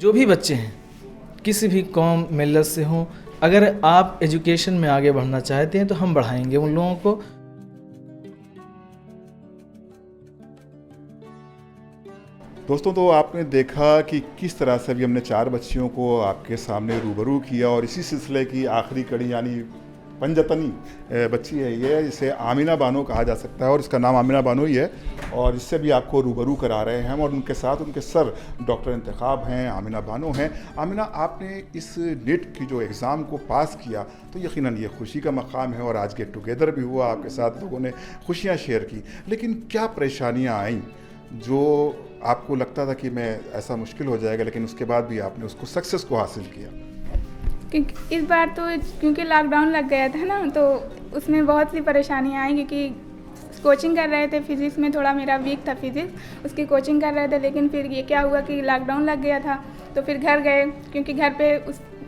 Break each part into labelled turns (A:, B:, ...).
A: जो भी बच्चे हैं, किसी भी कौम मिल्लत से हों, अगर आप एजुकेशन में आगे बढ़ना चाहते हैं तो हम बढ़ाएंगे उन लोगों को।
B: दोस्तों, तो आपने देखा कि किस तरह से अभी हमने 4 बच्चियों को आपके सामने रूबरू किया और इसी सिलसिले की आखिरी कड़ी यानी पंजतनी बच्ची है ये, जिसे आमिना बानो कहा जा सकता है और इसका नाम आमिना बानो ही है। और इससे भी आपको रूबरू करा रहे हैं हम, और उनके साथ उनके सर डॉक्टर इंतखाब हैं, आमिना बानो हैं। आमिना, आपने इस नीट की जो एग्ज़ाम को पास किया तो यकीनन ये खुशी का मकाम है और आज गेट टुगेदर भी हुआ, आपके साथ लोगों ने खुशियाँ शेयर की। लेकिन क्या परेशानियाँ आईं जो आपको लगता था कि मैं ऐसा मुश्किल हो जाएगा, लेकिन उसके बाद भी आपने उसको सक्सेस को हासिल किया?
C: क्योंकि इस बार तो क्योंकि लॉकडाउन लग गया था ना, तो उसमें बहुत सी परेशानियाँ आई। क्योंकि कोचिंग कर रहे थे, फिज़िक्स में थोड़ा मेरा वीक था फिज़िक्स, उसकी कोचिंग कर रहे थे। लेकिन फिर ये क्या हुआ कि लॉकडाउन लग गया था, तो फिर घर गए। क्योंकि घर पे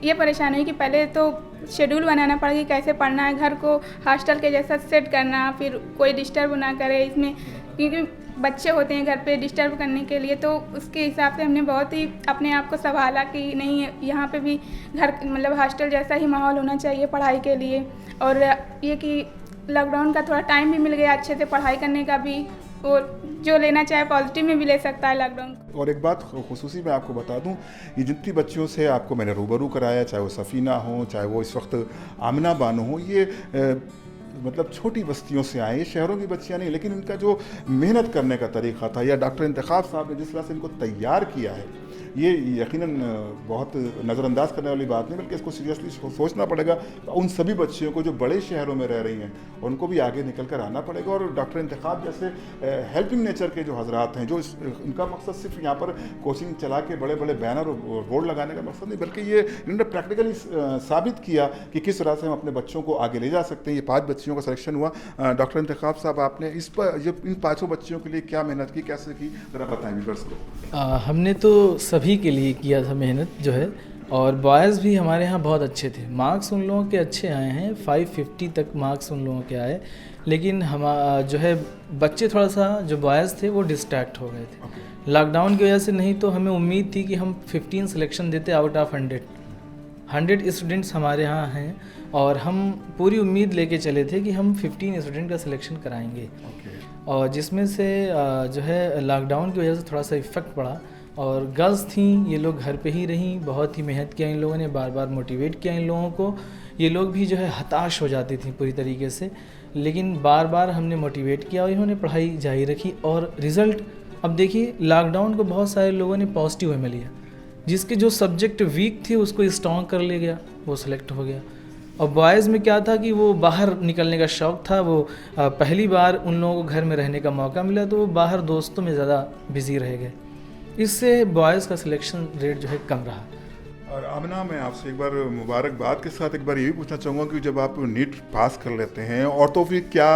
C: ये परेशानी हुई कि पहले तो शेड्यूल बनाना पड़ा कि कैसे पढ़ना है, घर को हॉस्टल के जैसा सेट करना, फिर कोई डिस्टर्ब ना करे इसमें, क्योंकि बच्चे होते हैं घर पे डिस्टर्ब करने के लिए। तो उसके हिसाब से हमने बहुत ही अपने आप को संभाला कि नहीं, यहाँ पे भी घर मतलब हॉस्टल जैसा ही माहौल होना चाहिए पढ़ाई के लिए। और ये कि लॉकडाउन का थोड़ा टाइम भी मिल गया अच्छे से पढ़ाई करने का भी, और जो लेना चाहे पॉजिटिव में भी ले सकता है लॉकडाउन।
B: और एक बात खुसूसी मैं आपको बता दूं, ये जितनी बच्चियों से आपको मैंने रूबरू कराया, चाहे वो सफ़ीना हो, चाहे वो इस वक्त आमिना बानो हो, ये मतलब छोटी बस्तियों से आए, ये शहरों की बच्चियां नहीं, लेकिन इनका जो मेहनत करने का तरीक़ा था या डॉक्टर इंतखाब साहब ने जिस तरह से इनको तैयार किया है, ये यकीनन बहुत नज़रअंदाज करने वाली बात नहीं, बल्कि इसको सीरियसली सोचना पड़ेगा। उन सभी बच्चियों को जो बड़े शहरों में रह रही हैं, उनको भी आगे निकल कर आना पड़ेगा। और डॉक्टर इंतखाब जैसे हेल्पिंग नेचर के जो हजरात हैं, जो इनका मकसद सिर्फ यहाँ पर कोचिंग चला के बड़े बड़े बैनर और बोर्ड लगाने का मकसद नहीं, बल्कि ये इन्होंने प्रैक्टिकली साबित किया कि किस तरह से हम अपने बच्चों को आगे ले जा सकते हैं। ये 5 बच्चियों का सिलेक्शन हुआ। डॉक्टर इंतखाब साहब, आपने इस पर इन 5 बच्चियों के लिए क्या मेहनत की, कैसे की, ज़रा बताएं व्यूअर्स को।
A: हमने तो सभी के लिए किया था मेहनत जो है, और बॉयज़ भी हमारे यहाँ बहुत अच्छे थे। मार्क्स उन लोगों के अच्छे आए हैं, 550 तक मार्क्स उन लोगों के आए। लेकिन हम जो है बच्चे थोड़ा सा जो बॉयज़ थे वो डिस्ट्रैक्ट हो गए थे लॉकडाउन की वजह से। नहीं तो हमें उम्मीद थी कि हम 15 सिलेक्शन देते आउट ऑफ 100 स्टूडेंट्स हमारे यहाँ हैं, और हम पूरी उम्मीद लेके चले थे कि हम 15 स्टूडेंट का सिलेक्शन कराएंगे। और जिसमें से जो है लॉकडाउन की वजह से थोड़ा सा इफ़ेक्ट पड़ा, और गर्ल्स थीं, ये लोग घर पे ही रहीं, बहुत ही मेहनत किया इन लोगों ने, बार बार मोटिवेट किया इन लोगों को। ये लोग भी जो है हताश हो जाती थी पूरी तरीके से, लेकिन बार बार हमने मोटिवेट किया और इन्होंने पढ़ाई जारी रखी। और रिज़ल्ट अब देखिए, लॉकडाउन को बहुत सारे लोगों ने पॉजिटिव वे में लिया। जिसके जो सब्जेक्ट वीक थे उसको स्ट्रॉन्ग कर ले गया, वो सिलेक्ट हो गया। और बॉयज़ में क्या था कि वो बाहर निकलने का शौक़ था, वो पहली बार उन लोगों को घर में रहने का मौका मिला, तो वो बाहर दोस्तों में ज़्यादा बिज़ी रह गए। इससे बॉयज़ का सिलेक्शन रेट जो है कम रहा।
B: और आमिना, मैं आपसे एक बार मुबारकबाद के साथ एक बार ये भी पूछना चाहूँगा कि जब आप नीट पास कर लेते हैं और तो फिर क्या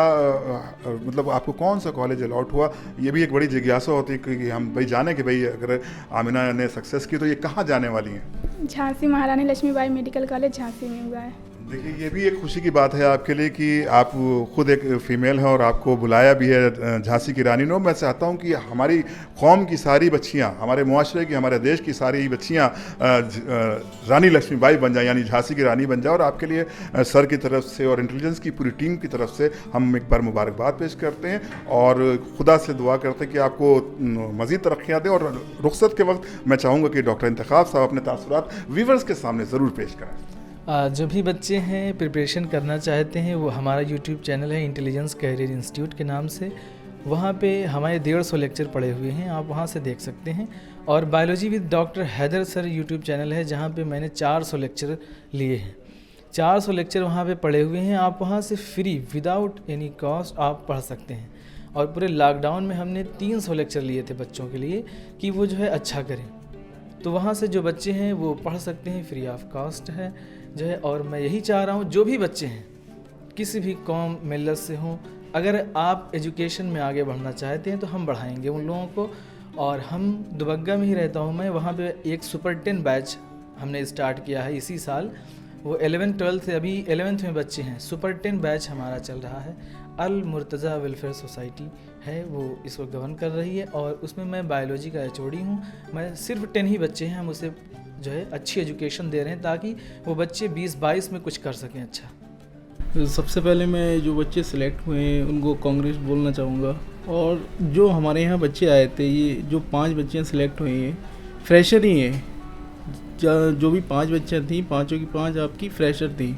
B: मतलब आपको कौन सा कॉलेज अलॉट हुआ, ये भी एक बड़ी जिज्ञासा होती है कि हम भाई जाने कि भाई अगर आमिना ने सक्सेस की तो ये कहाँ जाने वाली हैं?
C: झांसी महारानी लक्ष्मीबाई मेडिकल कॉलेज झांसी में हुआ है।
B: देखिए, ये भी एक खुशी की बात है आपके लिए कि आप खुद एक फ़ीमेल हैं और आपको बुलाया भी है झांसी की रानी ने। मैं चाहता हूँ कि हमारी कौम की सारी बच्चियाँ, हमारे मुआशरे की, हमारे देश की सारी बच्चियाँ रानी लक्ष्मीबाई बन जाएँ, यानी झांसी की रानी बन जाए। और आपके लिए सर की तरफ से और इंटेलिजेंस की पूरी टीम की तरफ से हम एक बार मुबारकबाद पेश करते हैं और खुदा से दुआ करते हैं कि आपको मज़ीद तरक्कियाँ दें। और रुखसत के वक्त मैं चाहूँगा कि डॉक्टर इंतखाब साहब अपने तासुरात व्यूअर्स के सामने ज़रूर पेश करें।
A: जो भी बच्चे हैं प्रिपरेशन करना चाहते हैं, वो हमारा यूट्यूब चैनल है इंटेलिजेंस कैरियर इंस्टीट्यूट के नाम से, वहाँ पे हमारे 150 लेक्चर पड़े हुए हैं, आप वहाँ से देख सकते हैं। और biology with doctor Haider sir YouTube channel है, जहाँ पे मैंने 400 लेक्चर लिए हैं। 400 लेक्चर वहाँ पे पड़े हुए हैं, आप वहाँ से फ्री विदाउट एनी कॉस्ट आप पढ़ सकते हैं। और पूरे लॉकडाउन में हमने 300 लेक्चर लिए थे बच्चों के लिए कि वो जो है अच्छा करें, तो वहाँ से जो बच्चे हैं वो पढ़ सकते हैं, फ्री ऑफ कॉस्ट है जो है। और मैं यही चाह रहा हूँ जो भी बच्चे हैं किसी भी कौम मिल्लत से हों, अगर आप एजुकेशन में आगे बढ़ना चाहते हैं तो हम बढ़ाएंगे उन लोगों को। और हम दुबग्गा में ही रहता हूँ मैं, वहाँ पे एक सुपर 10 बैच हमने स्टार्ट किया है इसी साल। वो 11-12 से अभी 11th में बच्चे हैं। सुपर 10 बैच हमारा चल रहा है, अल मुर्तज़ा वेलफेयर सोसाइटी है वो इसको गवर्न कर रही है, और उसमें मैं बायोलॉजी का एचओडी हूँ। मैं सिर्फ 10 ही बच्चे हैं, हम उसे जो है अच्छी एजुकेशन दे रहे हैं ताकि वो बच्चे 20-22 में कुछ कर सकें अच्छा।
D: सबसे पहले मैं जो बच्चे सिलेक्ट हुए हैं उनको कांग्रेस बोलना चाहूँगा। और जो हमारे यहाँ बच्चे आए थे, ये जो 5 बच्चियाँ सिलेक्ट हुई हैं फ्रेशर ही हैं। जो भी 5 बच्चियाँ थीं, पाँचों की 5 आपकी फ्रेशर थी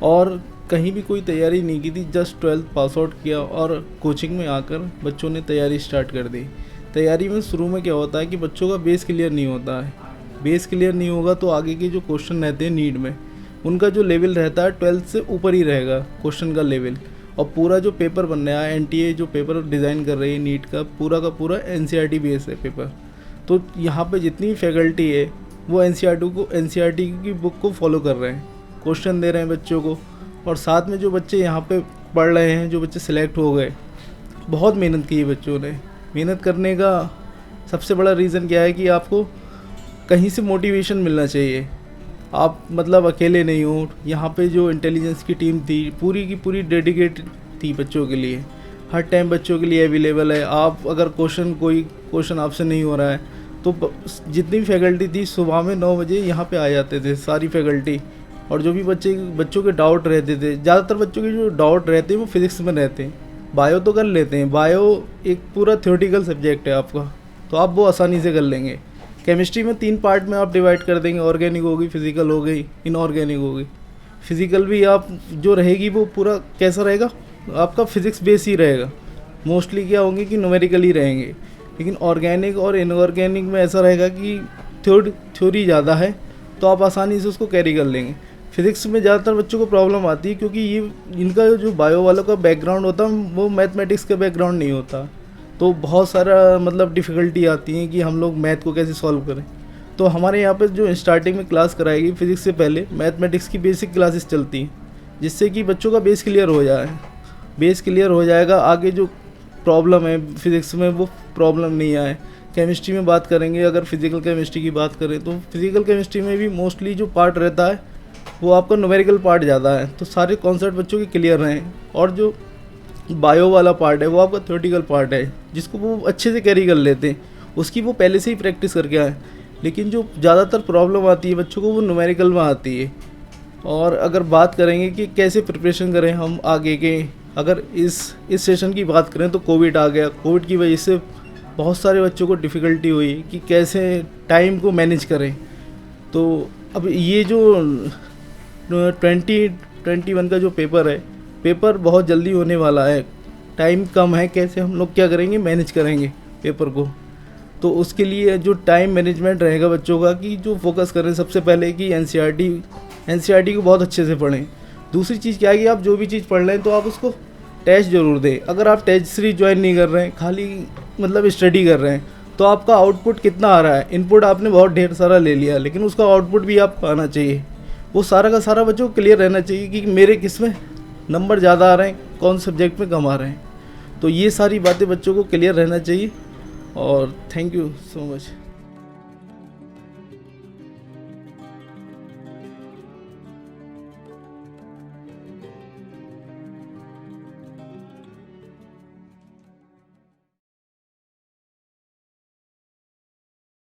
D: और कहीं भी कोई तैयारी नहीं की थी, जस्ट 12th पास आउट किया और कोचिंग में आकर बच्चों ने तैयारी स्टार्ट कर दी। तैयारी में शुरू में क्या होता है कि बच्चों का बेस क्लियर नहीं होता है। बेस क्लियर नहीं होगा तो आगे के जो क्वेश्चन रहते हैं नीट में, उनका जो लेवल रहता है 12th से ऊपर ही रहेगा क्वेश्चन का लेवल। और पूरा जो पेपर बन रहा है, एनटीए जो पेपर डिज़ाइन कर रही है नीट का पूरा एनसीईआरटी बेस है पेपर। तो यहाँ पे जितनी फैकल्टी है वो एनसीईआरटी की बुक को फॉलो कर रहे हैं, क्वेश्चन दे रहे हैं बच्चों को। और साथ में जो बच्चे यहाँ पे पढ़ रहे हैं, जो बच्चे सिलेक्ट हो गए, बहुत मेहनत की है बच्चों ने। मेहनत करने का सबसे बड़ा रीज़न क्या है कि आपको कहीं से मोटिवेशन मिलना चाहिए। आप मतलब अकेले नहीं हो। यहाँ पे जो इंटेलिजेंस की टीम थी पूरी की पूरी डेडिकेटेड थी बच्चों के लिए, हर टाइम बच्चों के लिए अवेलेबल है। आप अगर कोई क्वेश्चन आपसे नहीं हो रहा है तो जितनी फैकल्टी थी सुबह में 9 बजे यहाँ पे आ जाते थे सारी फैकल्टी। और जो भी बच्चों के डाउट रहते थे, ज़्यादातर बच्चों के जो डाउट रहते हैं वो फिज़िक्स में रहते हैं। बायो तो कर लेते हैं, बायो एक पूरा थ्योरेटिकल सब्जेक्ट है आपका, तो आप वो आसानी से कर लेंगे। केमिस्ट्री में 3 पार्ट में आप डिवाइड कर देंगे, ऑर्गेनिक होगी, फिजिकल हो गई, इनऑर्गेनिक होगी। फिजिकल भी आप जो रहेगी वो पूरा कैसा रहेगा, आपका फिज़िक्स बेस ही रहेगा। मोस्टली क्या होंगे कि न्यूमेरिकल ही रहेंगे। लेकिन ऑर्गेनिक और इनऑर्गेनिक में ऐसा रहेगा कि थ्योरी ज़्यादा है तो आप आसानी से उसको कैरी कर लेंगे। फिज़िक्स में ज़्यादातर बच्चों को प्रॉब्लम आती है क्योंकि ये इनका जो बायो वालों का बैकग्राउंड होता है वो मैथमेटिक्स का बैकग्राउंड नहीं होता, तो बहुत सारा मतलब डिफ़िकल्टी आती है कि हम लोग मैथ को कैसे सॉल्व करें। तो हमारे यहाँ पे जो स्टार्टिंग में क्लास कराएगी फिज़िक्स से पहले मैथमेटिक्स की बेसिक क्लासेस चलती हैं, जिससे कि बच्चों का बेस क्लियर हो जाए। बेस क्लियर हो जाएगा, आगे जो प्रॉब्लम है फिज़िक्स में वो प्रॉब्लम नहीं आए। केमिस्ट्री में बात करेंगे, अगर फिज़िकल केमिस्ट्री की बात करें तो फिज़िकल केमिस्ट्री में भी मोस्टली जो पार्ट रहता है वो आपका न्यूमेरिकल पार्ट ज़्यादा है, तो सारे कॉन्सेप्ट बच्चों के क्लियर रहें। और जो बायो वाला पार्ट है वो आपका थ्योरेटिकल पार्ट है, जिसको वो अच्छे से कैरी कर लेते हैं, उसकी वो पहले से ही प्रैक्टिस करके आए। लेकिन जो ज़्यादातर प्रॉब्लम आती है बच्चों को वो न्यूमेरिकल में आती है। और अगर बात करेंगे कि कैसे प्रिपरेशन करें हम आगे के, अगर इस सेशन की बात करें तो कोविड आ गया। कोविड की वजह से बहुत सारे बच्चों को डिफ़िकल्टी हुई कि कैसे टाइम को मैनेज करें। तो अब ये जो 2021 का जो पेपर है, पेपर बहुत जल्दी होने वाला है, टाइम कम है, कैसे हम लोग क्या करेंगे, मैनेज करेंगे पेपर को। तो उसके लिए जो टाइम मैनेजमेंट रहेगा बच्चों का कि जो फोकस करें सबसे पहले कि एनसीईआरटी को बहुत अच्छे से पढ़ें। दूसरी चीज़ क्या है कि आप जो भी चीज़ पढ़ रहे हैं तो आप उसको टेस्ट ज़रूर दें। अगर आप टेस्ट सीरीज ज्वाइन नहीं कर रहे हैं, खाली मतलब स्टडी कर रहे हैं, तो आपका आउटपुट कितना आ रहा है। इनपुट आपने बहुत ढेर सारा ले लिया, लेकिन उसका आउटपुट भी आपको आना चाहिए। वो सारा का सारा बच्चों को क्लियर रहना चाहिए कि मेरे किस में नंबर ज़्यादा आ रहे हैं, कौन सब्जेक्ट में कम आ रहे हैं। तो ये सारी बातें बच्चों को क्लियर रहना चाहिए। और थैंक यू सो मच।